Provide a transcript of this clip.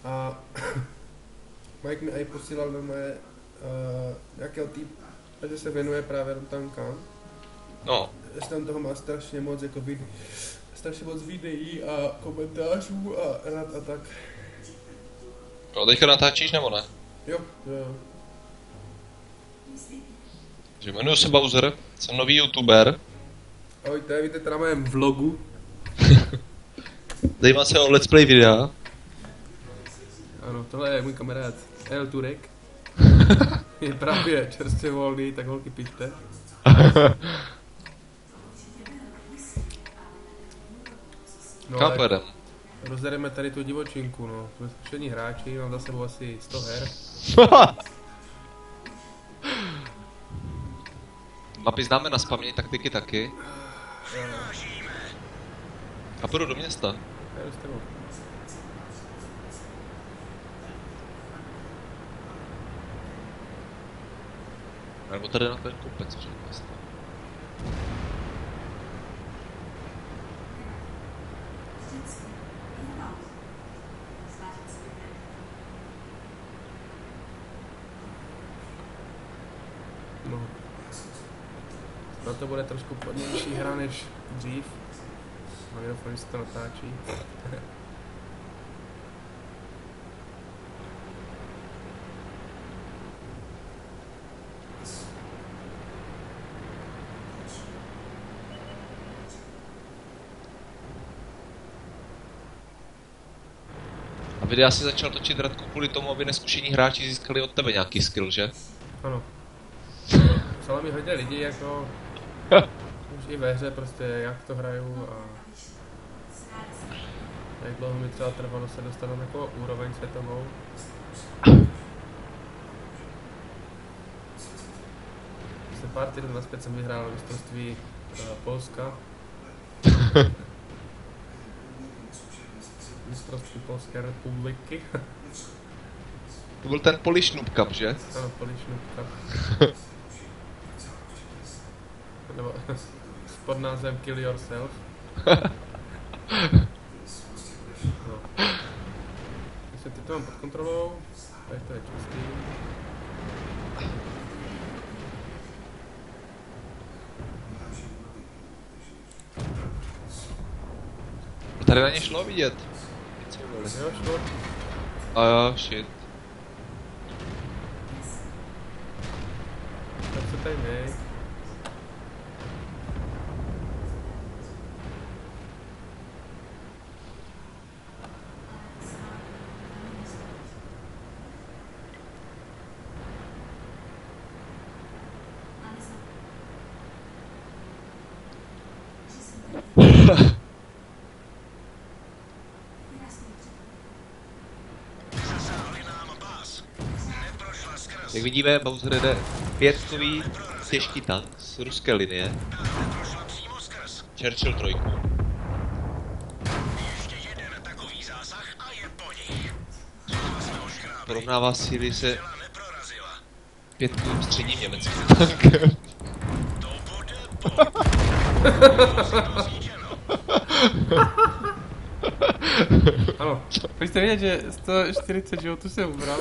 A Mike mi aj posílal na moje nějakého typ, že se věnuje právě Rotankám. No, Že tam toho má strašně moc jako strašně moc videí a komentářů a rad a tak. no teďka natáčíš nebo ne? Jo, jo. Že jmenuji se Bowser, jsem nový youtuber. Ahojte, vítejte na mém vlogu. Zajímá se o let's play videa. Ano, tohle je můj kamarád El Turek. Je právě čerstvě volný, tak holky pište. No, Kam ale pojedem? rozdereme tady tu divočinku, no. Jsme zkušení hráči, mám za sebou asi 100 her. Mapy známe na spamění, taktiky taky. A půjdu do města. Já jdu s tebou. Nebo tady na ten kopec, že města. No. Na to bude trošku podnější hra než dřív. Na mikrofonu se to natáčí. A videa si začal točit, Radku, kvůli tomu, aby neskušení hráči získali od tebe nějaký skill, že? Ano. Psalo mi hodně lidí, jako už i ve hře prostě, jak to hraju a jak dlouho mi třeba trvalo se dostat na takovou úroveň světovou. Se pár týdnů nazpět jsem vyhrál mistrovství Polska. Mistrovství Polské republiky. To byl ten Polish Noob Cup, že? Ano, Polish Noob Cup. Nebo pod názvem Kill Yourself. No. Myslím, ty to mám pod kontrolou. Tady to je čistý. Tady na ně šlo vidět. Jo, šlo. A jo, shit. Tak se tady nej. Jak vidíme, Bowser jde pětkový těžký tank z ruské linie. Churchill 3. Porovnává síly se pětkovým středním německým tankem. Ano, pojďte vědět, že 140 životů jsem ubral.